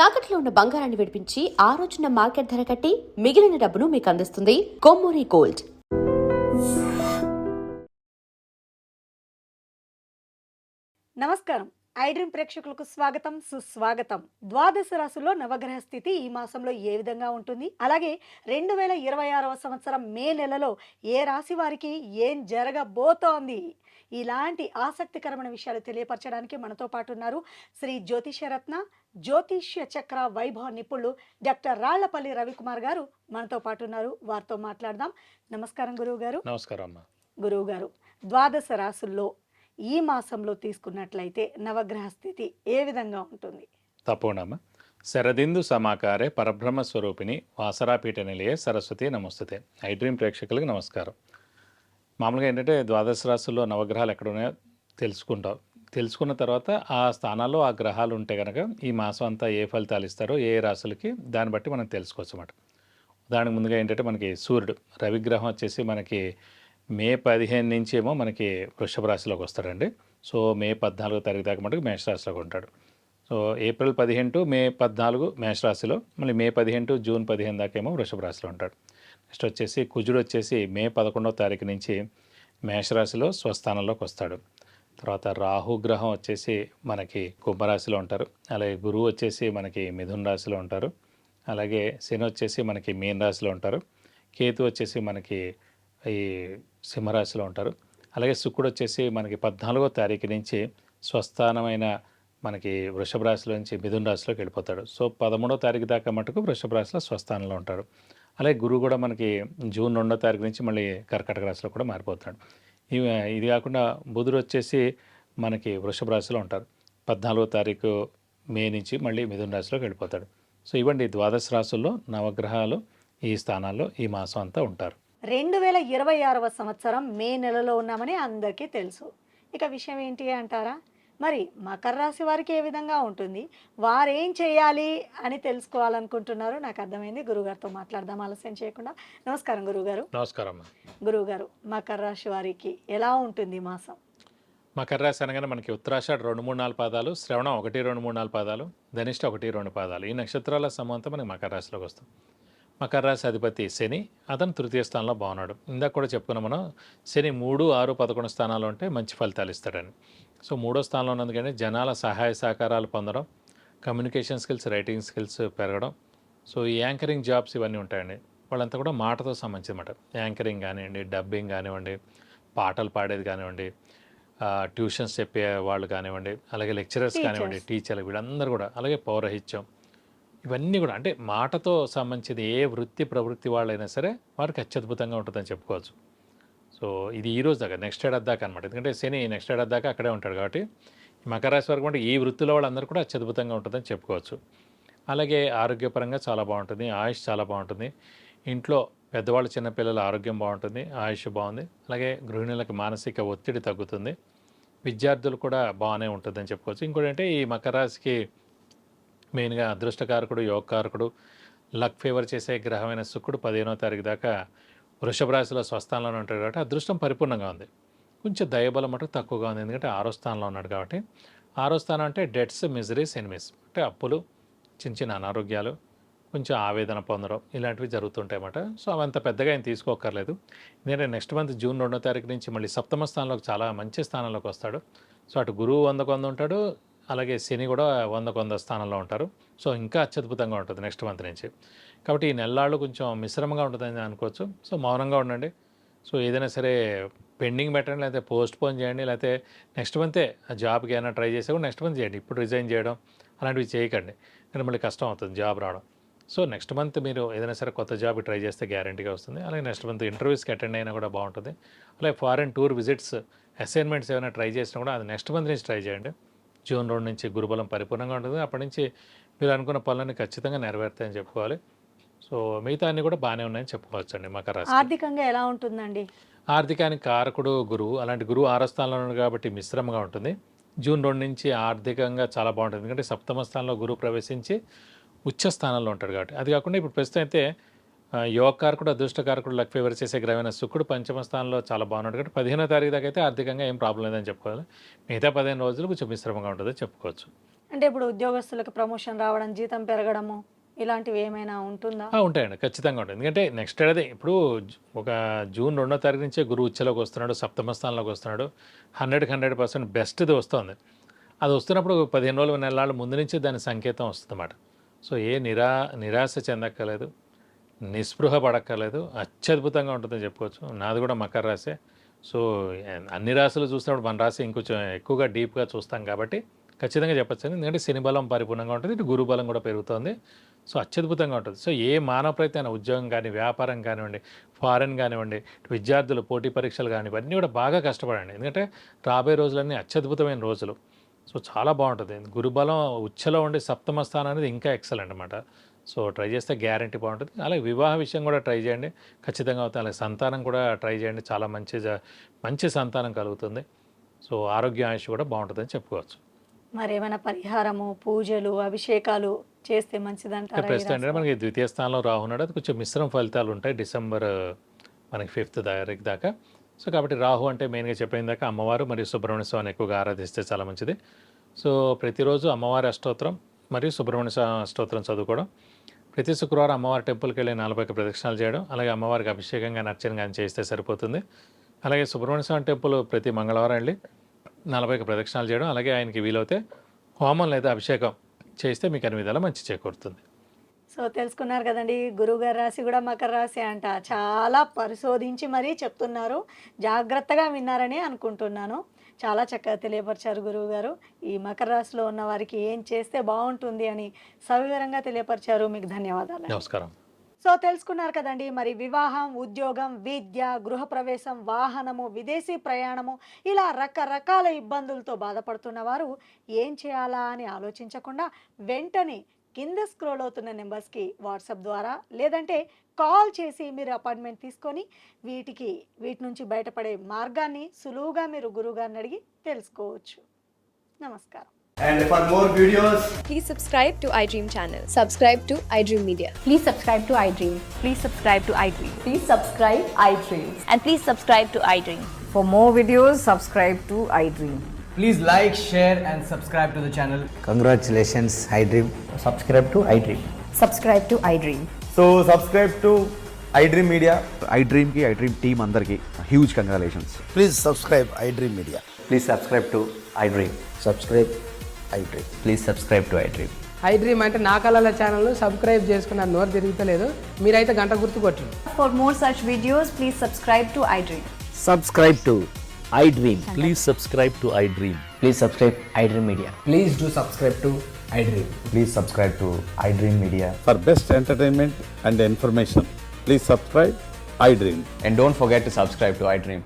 తాకట్లో ఉన్న బంగారాన్ని విడిపించి ఆ రోజున మార్కెట్ ధర కట్టి మిగిలిన డబ్బును మీకు అందిస్తుంది కొమ్మూరి గోల్డ్. నమస్కారం. ఐడ్రీమ్ ప్రేక్షకులకు స్వాగతం, సుస్వాగతం. ద్వాదశ రాశుల్లో నవగ్రహ స్థితి ఈ మాసంలో ఏ విధంగా ఉంటుంది, అలాగే 2026వ సంవత్సరం మే నెలలో ఏ రాశి వారికి ఏం జరగబోతోంది, ఇలాంటి ఆసక్తికరమైన విషయాలు తెలియపరచడానికి మనతో పాటు ఉన్నారు శ్రీ జ్యోతిషరత్న జ్యోతిష్య చక్ర వైభవ నిపుణులు డాక్టర్ రాళ్లపల్లి రవికుమార్ గారు మనతో పాటు ఉన్నారు. వారితో మాట్లాడదాం. నమస్కారం గురువు గారు. నమస్కారం అమ్మా. గురువు గారు, ద్వాదశ రాశుల్లో ఈ మాసంలో తీసుకున్నట్లయితే నవగ్రహ స్థితి ఏ విధంగా ఉంటుంది? తప్పకుండా అమ్మా. శరదిందు సమాకారే పరబ్రహ్మ స్వరూపిణి వాసరాపీఠ నిలయే సరస్వతి నమస్తుతే. ఐడ్రీమ్ ప్రేక్షకులకు నమస్కారం. మామూలుగా ఏంటంటే ద్వాదశ రాశుల్లో నవగ్రహాలు ఎక్కడ ఉన్నాయో తెలుసుకుంటాం. తెలుసుకున్న తర్వాత ఆ స్థానాల్లో ఆ గ్రహాలు ఉంటే కనుక ఈ మాసం అంతా ఏ ఫలితాలు ఇస్తారో ఏ రాశులకి దాన్ని బట్టి మనం తెలుసుకోవచ్చు అన్నమాట. దానికి ముందుగా ఏంటంటే మనకి సూర్యుడు రవిగ్రహం వచ్చేసి మనకి మే 15 నుంచి ఏమో మనకి వృషభ రాశిలోకి వస్తాడండి. సో మే 14 తారీఖు దాకా మటుకు మేషరాశిలోకి ఉంటాడు. సో ఏప్రిల్ 15 టు మే 14 మేషరాశిలో, మళ్ళీ మే 15 టు జూన్ 15 దాకా ఏమో వృషభ రాశిలో ఉంటాడు. నెక్స్ట్ వచ్చేసి కుజుడు వచ్చేసి మే 11వ తారీఖు నుంచి మేషరాశిలో స్వస్థానంలోకి వస్తాడు. తర్వాత రాహుగ్రహం వచ్చేసి మనకి కుంభరాశిలో ఉంటారు. అలాగే గురువు వచ్చేసి మనకి మిథున రాశిలో ఉంటారు. అలాగే శని వచ్చేసి మనకి మీన రాశిలో ఉంటారు. కేతు వచ్చేసి మనకి ఈ సింహరాశిలో ఉంటారు. అలాగే శుక్రుడు వచ్చేసి మనకి 14వ తారీఖు నుంచి స్వస్థానమైన మనకి వృషభ రాశిలో నుంచి మిథున రాశిలోకి వెళ్ళిపోతాడు. సో 13వ తారీఖు దాకా మటుకు వృషభ రాశిలో స్వస్థానంలో ఉంటాడు. అలాగే గురువు కూడా మనకి జూన్ 2వ తారీఖు నుంచి మళ్ళీ కర్కాటక రాశిలో కూడా మారిపోతాడు. ఇది కాకుండా బుధుడు వచ్చేసి మనకి వృషభ రాశిలో ఉంటారు. 14వ తారీఖు మే నుంచి మళ్ళీ మిథున రాశిలోకి వెళ్ళిపోతాడు. సో ఇవ్వండి ద్వాదశ రాశుల్లో నవగ్రహాలు ఈ స్థానాల్లో ఈ మాసం అంతా ఉంటారు. 2026వ సంవత్సరం మే నెలలో ఉన్నామని అందరికీ తెలుసు. ఇక విషయం ఏంటి అంటారా? మరి మకర రాశి వారికి ఏ విధంగా ఉంటుంది, వారేం చేయాలి అని తెలుసుకోవాలనుకుంటున్నారు. నాకు అర్థమైంది. గురుగారితో మాట్లాడదాం ఆలస్యం చేయకుండా. నమస్కారం గురుగారు. నమస్కారం. గురుగారు, మకర రాశి వారికి ఎలా ఉంటుంది ఈ మాసం? మకర రాశి అనగానే మనకి ఉత్తరాషాఢ 2, 3, 4 పాదాలు, శ్రవణం 1, 2, 3, 4 పాదాలు, ధనిష్ట 1, 2 పాదాలు, ఈ నక్షత్రాల సమూహంతో మనకి మకర రాశిలోకి వస్తాం. మకర రాశి అధిపతి శని, అతను తృతీయ స్థానంలో బాగున్నాడు. ఇందాక కూడా చెప్పుకున్నాం మనం, శని 3, 6, 11 స్థానాల్లో ఉంటే మంచి ఫలితాలు ఇస్తాడని. సో 3వ స్థానంలో ఉన్నందుకని జనాల సహాయ సహకారాలు పొందడం, కమ్యూనికేషన్ స్కిల్స్, రైటింగ్ స్కిల్స్ పెరగడం. సో ఈ యాంకరింగ్ జాబ్స్ ఇవన్నీ ఉంటాయండి. వాళ్ళంతా కూడా మాటతో సంబంధించి అన్నమాట. యాంకరింగ్ కానివ్వండి, డబ్బింగ్ కానివ్వండి, పాటలు పాడేది కానివ్వండి, ట్యూషన్స్ చెప్పే వాళ్ళు కానివ్వండి, అలాగే లెక్చరర్స్ కానివ్వండి, టీచర్లు, వీళ్ళందరూ కూడా, అలాగే పౌరహిత్యం, ఇవన్నీ కూడా అంటే మాటతో సంబంధించిన ఏ వృత్తి ప్రవృత్తి వాళ్ళైనా సరే వారికి అత్యద్భుతంగా ఉంటుందని చెప్పుకోవచ్చు. సో ఇది ఈ రోజు దాకా, నెక్స్ట్ ఏడాది దాకా అనమాట. ఎందుకంటే శని నెక్స్ట్ ఏడాది దాకా అక్కడే ఉంటాడు కాబట్టి మకర రాశి వరకు అంటే ఈ వృత్తిలో వాళ్ళందరూ కూడా అత్యద్భుతంగా ఉంటుందని చెప్పుకోవచ్చు. అలాగే ఆరోగ్యపరంగా చాలా బాగుంటుంది, ఆయుష్ చాలా బాగుంటుంది. ఇంట్లో పెద్దవాళ్ళు చిన్నపిల్లల ఆరోగ్యం బాగుంటుంది, ఆయుష్ బాగుంది. అలాగే గృహిణులకు మానసిక ఒత్తిడి తగ్గుతుంది, విద్యార్థులు కూడా బాగానే ఉంటుందని చెప్పుకోవచ్చు. ఇంకోటి అంటే ఈ మకర రాశికి మెయిన్గా అదృష్టకారకుడు, యోగకారకుడు, లక్ ఫేవర్ చేసే గ్రహమైన శుక్రుడు 15వ తారీఖు దాకా వృషభ రాశిలో స్వస్థానంలో ఉంటాడు కాబట్టి అదృష్టం పరిపూర్ణంగా ఉంది. కొంచెం దయబలం మటుకు తక్కువగా ఉంది, ఎందుకంటే 6వ స్థానంలో ఉన్నాడు కాబట్టి. 6వ స్థానం అంటే డెట్స్, మిజరీస్, ఎనిమీస్, అంటే అప్పులు, చిన్న చిన్న అనారోగ్యాలు, కొంచెం ఆవేదన పొందడం, ఇలాంటివి జరుగుతుంటాయి అన్నమాట. సో అవంత పెద్దగా ఆయన తీసుకోక్కర్లేదు. ఎందుకంటే నెక్స్ట్ మంత్ జూన్ 2వ తారీఖు నుంచి మళ్ళీ సప్తమ స్థానంలోకి, చాలా మంచి స్థానంలోకి వస్తాడు. సో అటు గురువు 100 ఉంటాడు, అలాగే శని కూడా 100 స్థానంలో ఉంటారు. సో ఇంకా అత్యద్భుతంగా ఉంటుంది నెక్స్ట్ మంత్ నుంచి. కాబట్టి ఈ నెలలాళ్ళు కొంచెం మిశ్రమంగా ఉంటుందని అనుకోవచ్చు. సో మౌనంగా ఉండండి. సో ఏదైనా సరే పెండింగ్ పెట్టండి, లేకపోతే పోస్ట్ పోన్ చేయండి, లేకపోతే నెక్స్ట్ మంతే జాబ్కి ఏమైనా ట్రై చేస్తే కూడా నెక్స్ట్ మంత్ చేయండి. ఇప్పుడు రిజైన్ చేయడం అలాంటివి చేయకండి, కానీ మళ్ళీ కష్టం అవుతుంది జాబ్ రావడం. సో నెక్స్ట్ మంత్ మీరు ఏదైనా సరే కొత్త జాబ్కి ట్రై చేస్తే గ్యారంటీగా వస్తుంది. అలాగే నెక్స్ట్ మంత్ ఇంటర్వ్యూస్కి అటెండ్ అయినా కూడా బాగుంటుంది. అలాగే ఫారెన్ టూర్ విజిట్స్, అసైన్మెంట్స్ ఏమైనా ట్రై చేసినా కూడా అది నెక్స్ట్ మంత్ నుంచి ట్రై చేయండి. జూన్ 2 నుంచి గురుబలం పరిపూర్ణంగా ఉంటుంది. అప్పటి నుంచి మీరు అనుకున్న పనులన్నీ ఖచ్చితంగా నెరవేరుతాయని చెప్పుకోవాలి. సో మిగతా అన్నీ కూడా బాగానే ఉన్నాయని చెప్పుకోవచ్చు అండి. మకర రాశి ఆర్థికంగా ఎలా ఉంటుందండి? ఆర్థికానికి కారకుడు గురువు, అలాంటి గురువు 6వ స్థానంలో ఉన్నాడు కాబట్టి మిశ్రమంగా ఉంటుంది. జూన్ 2 నుంచి ఆర్థికంగా చాలా బాగుంటుంది, ఎందుకంటే సప్తమ స్థానంలో గురువు ప్రవేశించి ఉచ్చ స్థానంలో ఉంటాడు కాబట్టి. అది కాకుండా ఇప్పుడు ప్రస్తుతం అయితే యోగకారకుడు, అదృష్టకారకుడు, లక్ ఫేవర్ చేసే గ్రహమైన శుక్రుడు 5వ స్థానంలో చాలా బాగున్నాడు కాబట్టి 15వ తారీఖు దాకా అయితే ఆర్థికంగా ఏం ప్రాబ్లం లేదని చెప్పుకోవాలి. మిగతా 15 రోజులు కొంచెం మిశ్రమంగా ఉంటుందని చెప్పుకోవచ్చు. అంటే ఇప్పుడు ఉద్యోగస్తులకు ప్రమోషన్ రావడం, జీతం పెరగడము ఇలాంటివి ఏమైనా ఉంటుందా? ఉంటాయండి, ఖచ్చితంగా ఉంటుంది. ఎందుకంటే నెక్స్ట్ ఏడాది ఇప్పుడు ఒక జూన్ 2వ తారీఖు నుంచే గురువు ఉచ్చలోకి వస్తున్నాడు, సప్తమ స్థానంలోకి వస్తున్నాడు. 100% బెస్ట్ది వస్తుంది. అది వస్తున్నప్పుడు 15 రోజులు, నెలల ముందు నుంచి దాని సంకేతం వస్తుందన్నమాట. సో ఏ నిరాశ చెందక్కర్లేదు, నిస్పృహ పడక్కర్లేదు, అత్యద్భుతంగా ఉంటుందని చెప్పుకోవచ్చు. నాది కూడా మకర రాశే. సో అన్ని రాశులు చూసినప్పుడు మన రాశి ఇంకొంచెం ఎక్కువగా డీప్గా చూస్తాం కాబట్టి ఖచ్చితంగా చెప్పచ్చు. ఎందుకంటే శని బలం పరిపూర్ణంగా ఉంటుంది, ఇటు గురు బలం కూడా పెరుగుతుంది. సో అత్యద్భుతంగా ఉంటుంది. సో ఏ మానవ ప్రయత్నం, ఉద్యోగం కానీ, వ్యాపారం కానివ్వండి, ఫారెన్ కానివ్వండి, విద్యార్థులు పోటీ పరీక్షలు కానీ, ఇవన్నీ కూడా బాగా కష్టపడండి. ఎందుకంటే రాబోయే రోజులన్నీ అత్యద్భుతమైన రోజులు. సో చాలా బాగుంటుంది. గురుబలం ఉచ్చలో ఉండే సప్తమ స్థానం అనేది ఇంకా ఎక్సలెంట్ అనమాట. సో ట్రై చేస్తే గ్యారంటీ బాగుంటుంది. అలాగే వివాహ విషయం కూడా ట్రై చేయండి, ఖచ్చితంగా అవుతుంది. అలాగే సంతానం కూడా ట్రై చేయండి, చాలా మంచి సంతానం కలుగుతుంది. సో ఆరోగ్య ఆయుష్ కూడా బాగుంటుందని చెప్పుకోవచ్చు. మరి ఏమైనా పరిహారము, పూజలు, అభిషేకాలు చేస్తే మంచిదంటారా? ప్రస్తుతం అంటే మనకి ద్వితీయ స్థానంలో రాహు ఉన్నాడు, అది కొంచెం మిశ్రమ ఫలితాలు ఉంటాయి డిసెంబర్ మనకి 5th తారీఖు దాకా. సో కాబట్టి రాహు అంటే మెయిన్గా చెప్పిన దాకా అమ్మవారు మరియు సుబ్రహ్మణ్య స్వామిని ఎక్కువగా ఆరాధిస్తే చాలా మంచిది. సో ప్రతిరోజు అమ్మవారి అష్టోత్తరం మరియు సుబ్రహ్మణ్య స్వామి అష్టోత్తరం చదువుకోవడం, ప్రతి శుక్రవారం అమ్మవారి టెంపుల్కి వెళ్ళి 40 ప్రదక్షిణాలు చేయడం, అలాగే అమ్మవారికి అభిషేకం కానీ అర్చన కానీ చేస్తే సరిపోతుంది. అలాగే సుబ్రహ్మణ్య స్వామి టెంపుల్ ప్రతి మంగళవారం వెళ్ళి 40 ప్రదక్షిణాలు చేయడం, అలాగే ఆయనకి వీలైతే హోమం లేదా అభిషేకం చేస్తే మీకు అన్ని విధాలా మంచి చేకూరుతుంది. సో తెలుసుకున్నారు కదండి, గురువుగారి రాశి కూడా మకర రాశి అంట. చాలా పరిశోధించి మరీ చెప్తున్నారు, జాగ్రత్తగా విన్నారని అనుకుంటున్నాను. చాలా చక్కగా తెలియపరిచారు గురువుగారు. ఈ మకర రాశిలో ఉన్న వారికి ఏం చేస్తే బాగుంటుంది అని సవివరంగా తెలియపరిచారు. మీకు ధన్యవాదాలు. నమస్కారం. సో తెలుసుకున్నారు కదండి, మరి వివాహం, ఉద్యోగం, విద్య, గృహప్రవేశం, వాహనము, విదేశీ ప్రయాణము, ఇలా రకరకాల ఇబ్బందులతో బాధపడుతున్న వారు ఏం చేయాలా అని ఆలోచించకుండా వెంటనే కింద స్క్రోల్ అవుతున్న నెంబర్స్కి వాట్సాప్ ద్వారా లేదంటే కాల్ చేసి మీరు అపాయింట్మెంట్ తీసుకొని వీటి నుంచి బయటపడే మార్గాన్ని సులువుగా మీరు గురువుగారిని అడిగి తెలుసుకోవచ్చు. నమస్కారం. And for more videos, Please subscribe to iDream channel. Subscribe to iDream Media. Please subscribe to iDream. Please subscribe to iDream. Please subscribe iDream. And please subscribe to iDream. For more videos, subscribe to iDream. please like, share and subscribe to the channel. Congratulations, iDream. Subscribe to iDream. Subscribe to iDream. So subscribe to iDream Media. iDream ki iDream team అందరికి huge congratulations. Please subscribe iDream Media. Please subscribe to iDream. Subscribe iDream. Please subscribe to iDream. iDream అంటే నా కళల channel subscribe చేసుకున్న నోరు తిరుగుతలేదు, మీరైతే గంట గుర్తు కొట్టండి. For more such videos, please subscribe to iDream. Subscribe to iDream. Please subscribe to iDream. Please subscribe iDream Media. Please do subscribe to iDream. Please subscribe to iDream Media. For best entertainment and information, please subscribe iDream. And don't forget to subscribe to iDream.